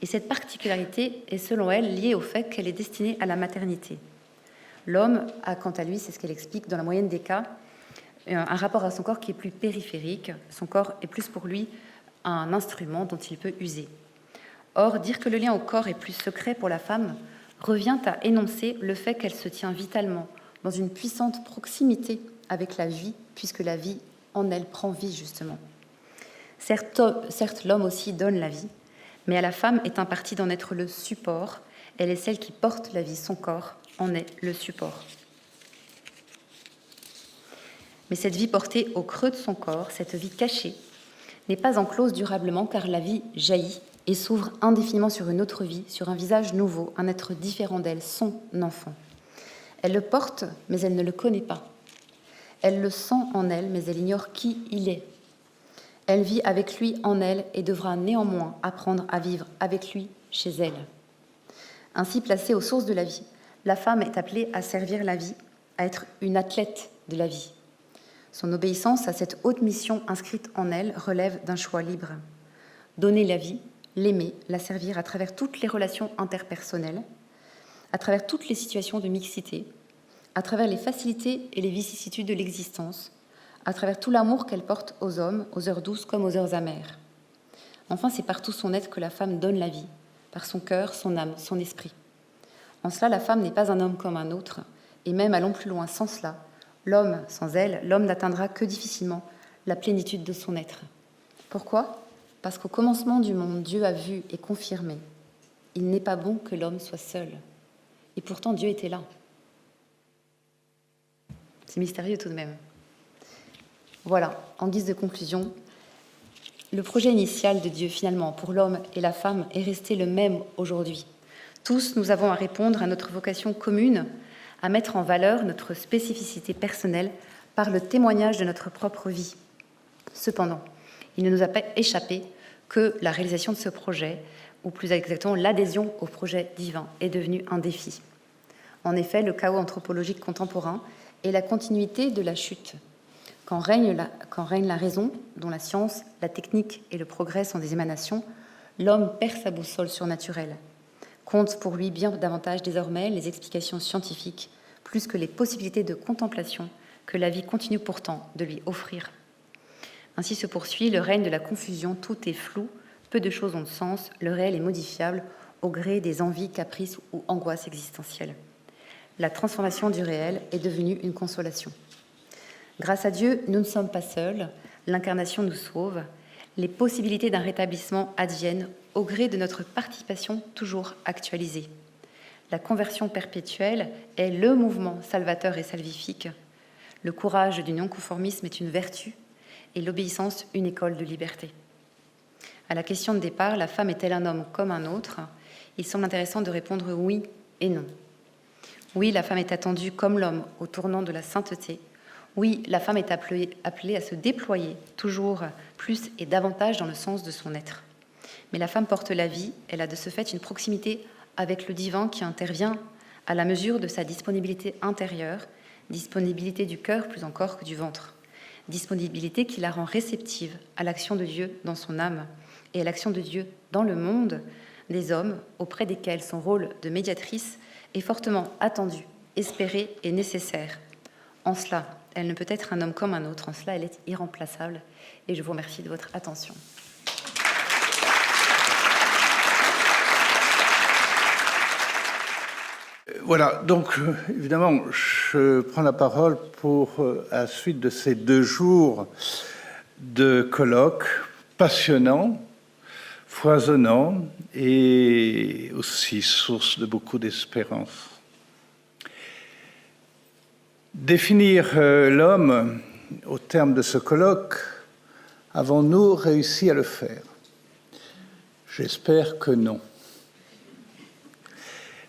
Et cette particularité est, selon elle, liée au fait qu'elle est destinée à la maternité. L'homme a, quant à lui, c'est ce qu'elle explique, dans la moyenne des cas, un rapport à son corps qui est plus périphérique. Son corps est plus pour lui un instrument dont il peut user. Or, dire que le lien au corps est plus secret pour la femme revient à énoncer le fait qu'elle se tient vitalement dans une puissante proximité avec la vie puisque la vie en elle prend vie, justement. Certes, l'homme aussi donne la vie, mais à la femme est imparti d'en être le support. Elle est celle qui porte la vie, son corps en est le support. Mais cette vie portée au creux de son corps, cette vie cachée, n'est pas enclose durablement, car la vie jaillit et s'ouvre indéfiniment sur une autre vie, sur un visage nouveau, un être différent d'elle, son enfant. Elle le porte, mais elle ne le connaît pas. Elle le sent en elle, mais elle ignore qui il est. Elle vit avec lui en elle et devra néanmoins apprendre à vivre avec lui chez elle. Ainsi placée aux sources de la vie, la femme est appelée à servir la vie, à être une athlète de la vie. Son obéissance à cette haute mission inscrite en elle relève d'un choix libre. Donner la vie, l'aimer, la servir à travers toutes les relations interpersonnelles, à travers toutes les situations de mixité, à travers les facilités et les vicissitudes de l'existence, à travers tout l'amour qu'elle porte aux hommes, aux heures douces comme aux heures amères. Enfin, c'est par tout son être que la femme donne la vie, par son cœur, son âme, son esprit. En cela, la femme n'est pas un homme comme un autre, et même allons plus loin, sans cela, l'homme, sans elle, l'homme n'atteindra que difficilement la plénitude de son être. Pourquoi ? Parce qu'au commencement du monde, Dieu a vu et confirmé. Il n'est pas bon que l'homme soit seul. Et pourtant, Dieu était là. C'est mystérieux tout de même. Voilà, en guise de conclusion, le projet initial de Dieu, finalement, pour l'homme et la femme est resté le même aujourd'hui. Tous, nous avons à répondre à notre vocation commune, à mettre en valeur notre spécificité personnelle par le témoignage de notre propre vie. Cependant, il ne nous a pas échappé que la réalisation de ce projet, ou plus exactement l'adhésion au projet divin, est devenue un défi. En effet, le chaos anthropologique contemporain est la continuité de la chute. Quand règne la raison, dont la science, la technique et le progrès sont des émanations, l'homme perd sa boussole surnaturelle. Compte pour lui bien davantage désormais les explications scientifiques, plus que les possibilités de contemplation que la vie continue pourtant de lui offrir. Ainsi se poursuit le règne de la confusion, tout est flou, peu de choses ont de sens, le réel est modifiable au gré des envies, caprices ou angoisses existentielles. La transformation du réel est devenue une consolation. Grâce à Dieu, nous ne sommes pas seuls, l'incarnation nous sauve, les possibilités d'un rétablissement adviennent au gré de notre participation toujours actualisée. La conversion perpétuelle est le mouvement salvateur et salvifique. Le courage du non-conformisme est une vertu et l'obéissance une école de liberté. À la question de départ, la femme est-elle un homme comme un autre ? Il semble intéressant de répondre oui et non. Oui, la femme est attendue comme l'homme au tournant de la sainteté. Oui, la femme est appelée à se déployer toujours plus et davantage dans le sens de son être. Mais la femme porte la vie, elle a de ce fait une proximité avec le divin qui intervient à la mesure de sa disponibilité intérieure, disponibilité du cœur plus encore que du ventre, disponibilité qui la rend réceptive à l'action de Dieu dans son âme et à l'action de Dieu dans le monde des hommes auprès desquels son rôle de médiatrice est fortement attendu, espéré et nécessaire. En cela, elle ne peut être un homme comme un autre, en cela elle est irremplaçable et je vous remercie de votre attention. Voilà, donc évidemment, je prends la parole pour, à la suite de ces 2 jours de colloques passionnants, foisonnants et aussi source de beaucoup d'espérance. Définir l'homme au terme de ce colloque, avons-nous réussi à le faire ? J'espère que non.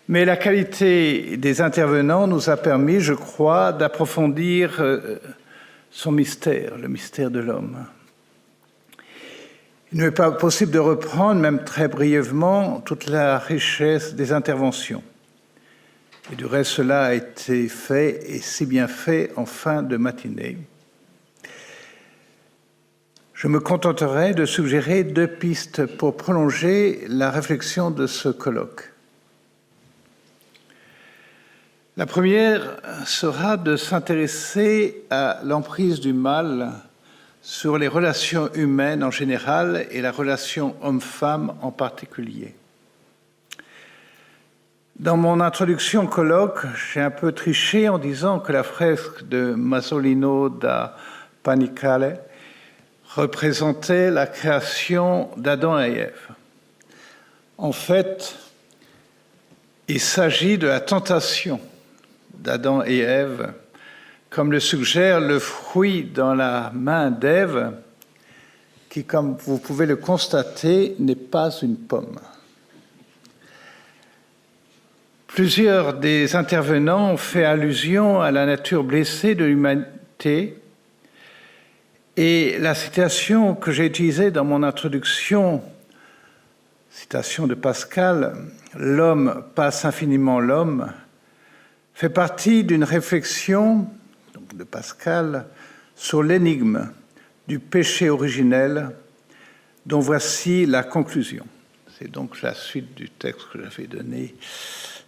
Mais la qualité des intervenants nous a permis, je crois, d'approfondir son mystère, le mystère de l'homme. Il n'est pas possible de reprendre, même très brièvement, toute la richesse des interventions. Et du reste, cela a été fait, et si bien fait, en fin de matinée. Je me contenterai de suggérer 2 pistes pour prolonger la réflexion de ce colloque. La première sera de s'intéresser à l'emprise du mal sur les relations humaines en général et la relation homme-femme en particulier. Dans mon introduction au colloque, j'ai un peu triché en disant que la fresque de Masolino da Panicale représentait la création d'Adam et Ève. En fait, il s'agit de la tentation d'Adam et Ève, comme le suggère le fruit dans la main d'Ève, qui, comme vous pouvez le constater, n'est pas une pomme. Plusieurs des intervenants ont fait allusion à la nature blessée de l'humanité, et la citation que j'ai utilisée dans mon introduction, citation de Pascal, « L'homme passe infiniment l'homme », fait partie d'une réflexion de Pascal sur l'énigme du péché originel, dont voici la conclusion. C'est donc la suite du texte que j'avais donné,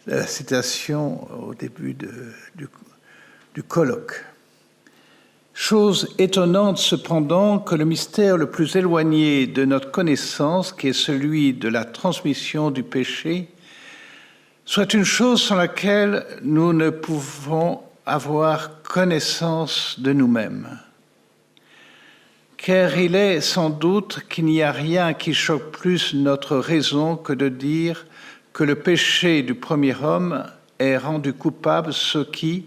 la citation au début du colloque. Chose étonnante cependant que le mystère le plus éloigné de notre connaissance, qui est celui de la transmission du péché, soit une chose sans laquelle nous ne pouvons avoir connaissance de nous-mêmes. Car il est sans doute qu'il n'y a rien qui choque plus notre raison que de dire que le péché du premier homme est rendu coupable ceux qui,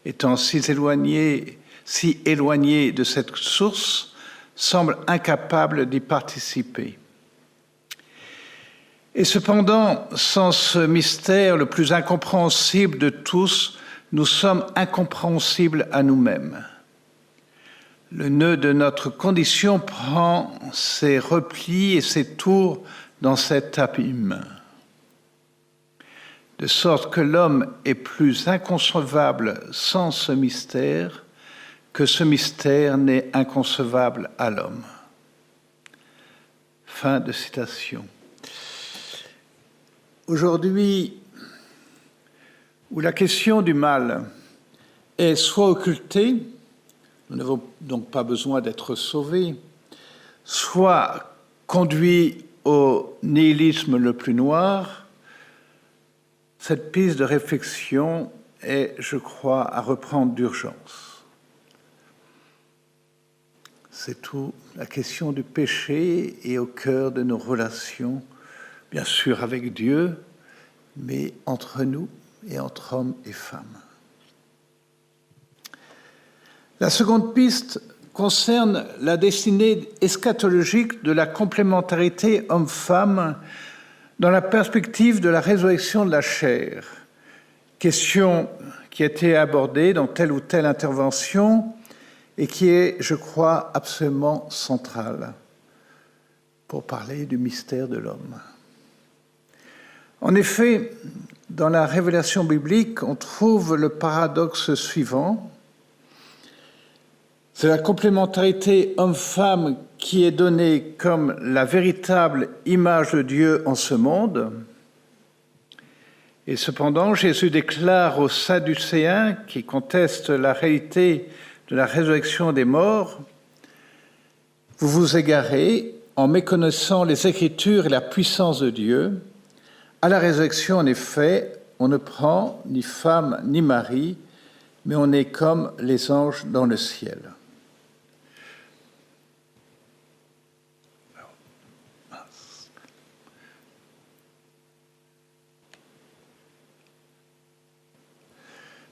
étant si éloignés de cette source, semblent incapables d'y participer. Et cependant, sans ce mystère le plus incompréhensible de tous, nous sommes incompréhensibles à nous-mêmes. Le nœud de notre condition prend ses replis et ses tours dans cet abîme, de sorte que l'homme est plus inconcevable sans ce mystère que ce mystère n'est inconcevable à l'homme. Fin de citation. Aujourd'hui, où la question du mal est soit occultée, nous n'avons donc pas besoin d'être sauvés, soit conduit au nihilisme le plus noir, cette piste de réflexion est, je crois, à reprendre d'urgence. C'est tout. La question du péché est au cœur de nos relations, bien sûr avec Dieu, mais entre nous et entre hommes et femmes. La seconde piste concerne la destinée eschatologique de la complémentarité homme-femme dans la perspective de la résurrection de la chair, question qui a été abordée dans telle ou telle intervention et qui est, je crois, absolument centrale pour parler du mystère de l'homme. En effet, dans la révélation biblique, on trouve le paradoxe suivant. C'est la complémentarité homme-femme qui est donnée comme la véritable image de Dieu en ce monde. Et cependant, Jésus déclare aux Sadducéens qui contestent la réalité de la résurrection des morts, « Vous vous égarez en méconnaissant les Écritures et la puissance de Dieu. À la résurrection, en effet, on ne prend ni femme ni mari, mais on est comme les anges dans le ciel. »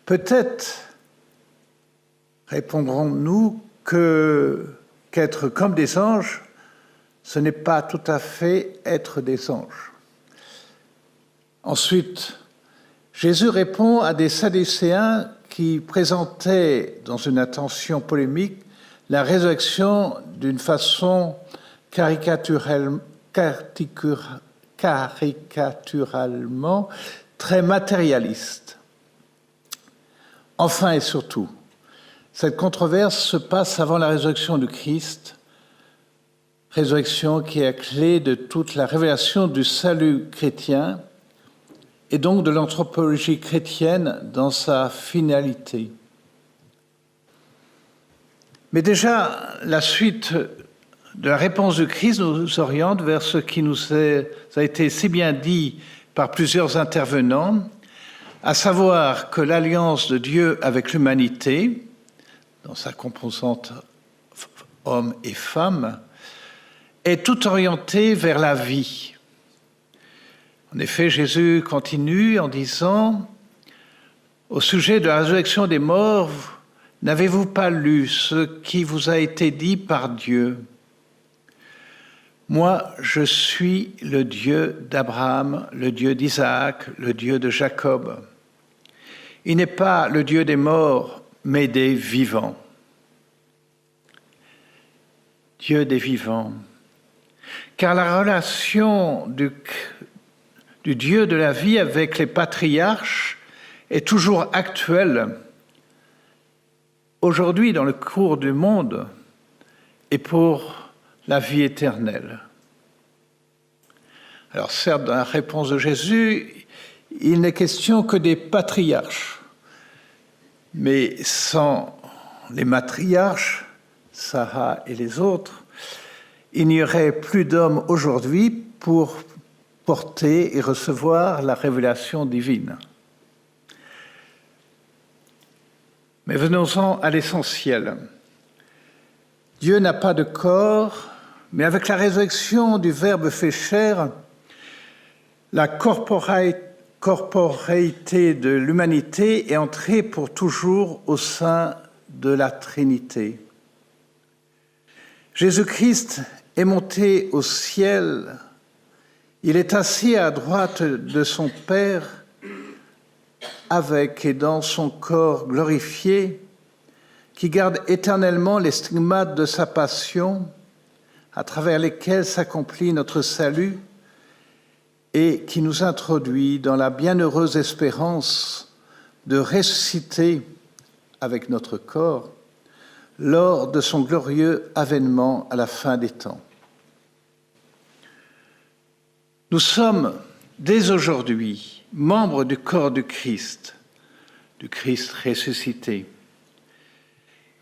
Peut-être répondrons-nous qu'être comme des anges, ce n'est pas tout à fait être des anges. Ensuite, Jésus répond à des Sadducéens qui présentaient, dans une intention polémique, la résurrection d'une façon caricaturalement très matérialiste. Enfin et surtout, cette controverse se passe avant la résurrection du Christ, résurrection qui est la clé de toute la révélation du salut chrétien et donc de l'anthropologie chrétienne dans sa finalité. Mais déjà, la suite de la réponse du Christ nous oriente vers ce qui nous a été si bien dit par plusieurs intervenants, à savoir que l'alliance de Dieu avec l'humanité, dans sa composante homme et femme, est tout orientée vers la vie. En effet, Jésus continue en disant, au sujet de la résurrection des morts, n'avez-vous pas lu ce qui vous a été dit par Dieu ? Moi, je suis le Dieu d'Abraham, le Dieu d'Isaac, le Dieu de Jacob. Il n'est pas le Dieu des morts, mais des vivants. Dieu des vivants. Car la relation du Dieu de la vie avec les patriarches est toujours actuelle, aujourd'hui dans le cours du monde et pour la vie éternelle. Alors certes, dans la réponse de Jésus, il n'est question que des patriarches, mais sans les matriarches, Sarah et les autres, il n'y aurait plus d'hommes aujourd'hui pour porter et recevoir la révélation divine. Mais venons-en à l'essentiel. Dieu n'a pas de corps, mais avec la résurrection du Verbe fait chair, la corporéité de l'humanité est entrée pour toujours au sein de la Trinité. Jésus-Christ est monté au ciel, il est assis à droite de son Père avec et dans son corps glorifié, qui garde éternellement les stigmates de sa passion, à travers lesquels s'accomplit notre salut et qui nous introduit dans la bienheureuse espérance de ressusciter avec notre corps lors de son glorieux avènement à la fin des temps. Nous sommes dès aujourd'hui membres du corps du Christ ressuscité.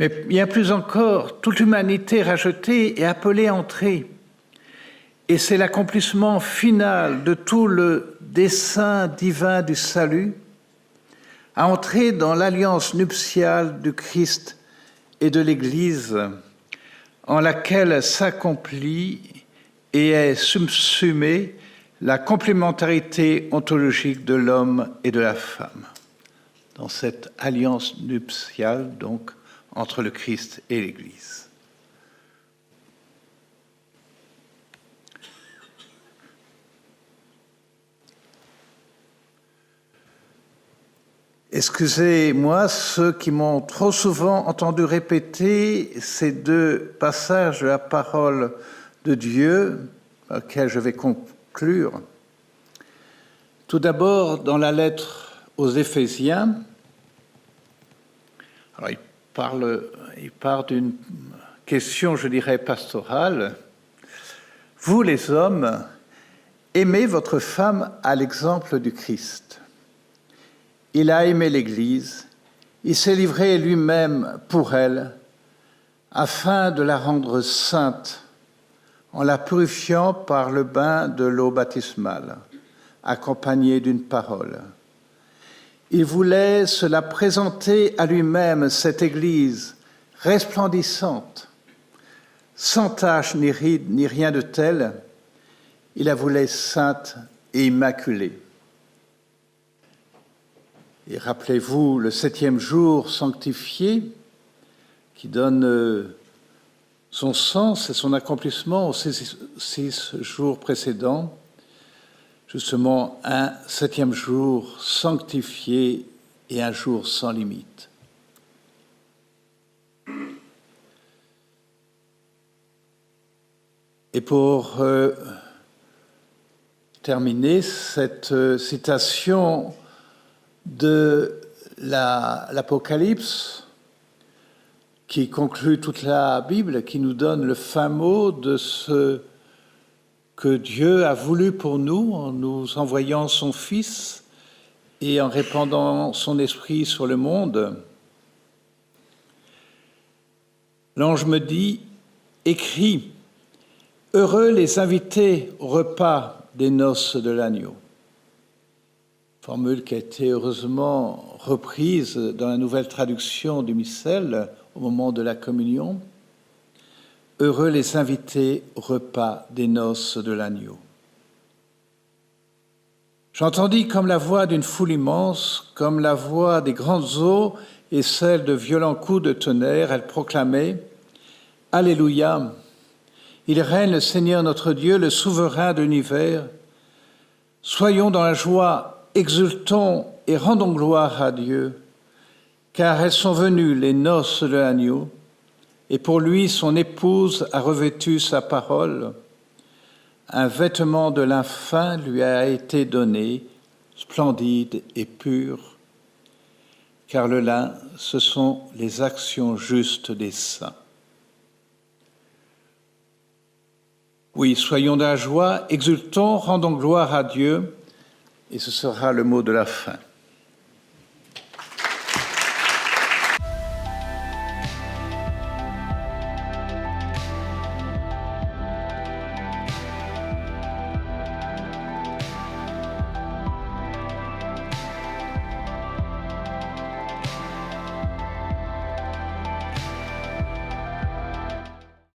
Mais bien plus encore, toute l'humanité rajetée est appelée à entrer. Et c'est l'accomplissement final de tout le dessein divin du salut, à entrer dans l'alliance nuptiale du Christ et de l'Église, en laquelle s'accomplit et est subsumée la complémentarité ontologique de l'homme et de la femme. Dans cette alliance nuptiale, donc, entre le Christ et l'Église. Excusez-moi ceux qui m'ont trop souvent entendu répéter ces deux passages de la parole de Dieu, auxquels je vais conclure. Tout d'abord, dans la lettre aux Éphésiens, alors il part d'une question, je dirais, pastorale. Vous, les hommes, aimez votre femme à l'exemple du Christ. Il a aimé l'Église, il s'est livré lui-même pour elle, afin de la rendre sainte, en la purifiant par le bain de l'eau baptismale, accompagnée d'une parole. Il voulait se la présenter à lui-même, cette Église, resplendissante, sans tache ni ride, ni rien de tel. Il la voulait sainte et immaculée. Et rappelez-vous le 7e jour sanctifié, qui donne son sens et son accomplissement aux 6 jours précédents, justement un 7e jour sanctifié et un jour sans limite. Et pour terminer cette citation de l'Apocalypse, qui conclut toute la Bible, qui nous donne le fin mot de ce que Dieu a voulu pour nous, en nous envoyant son Fils et en répandant son esprit sur le monde. L'ange me dit, écris, heureux les invités au repas des noces de l'agneau. formule qui a été heureusement reprise dans la nouvelle traduction du missel au moment de la communion. Heureux les invités au repas des noces de l'agneau. J'entendis comme la voix d'une foule immense, comme la voix des grandes eaux et celle de violents coups de tonnerre, elle proclamait « Alléluia ! Il règne le Seigneur notre Dieu, le souverain de l'univers. Soyons dans la joie, exultons et rendons gloire à Dieu, car elles sont venues les noces de l'agneau, et pour lui son épouse a revêtu sa parole. Un vêtement de lin fin lui a été donné, splendide et pur, car le lin, ce sont les actions justes des saints. » Oui, soyons dans la joie, exultons, rendons gloire à Dieu, et ce sera le mot de la fin.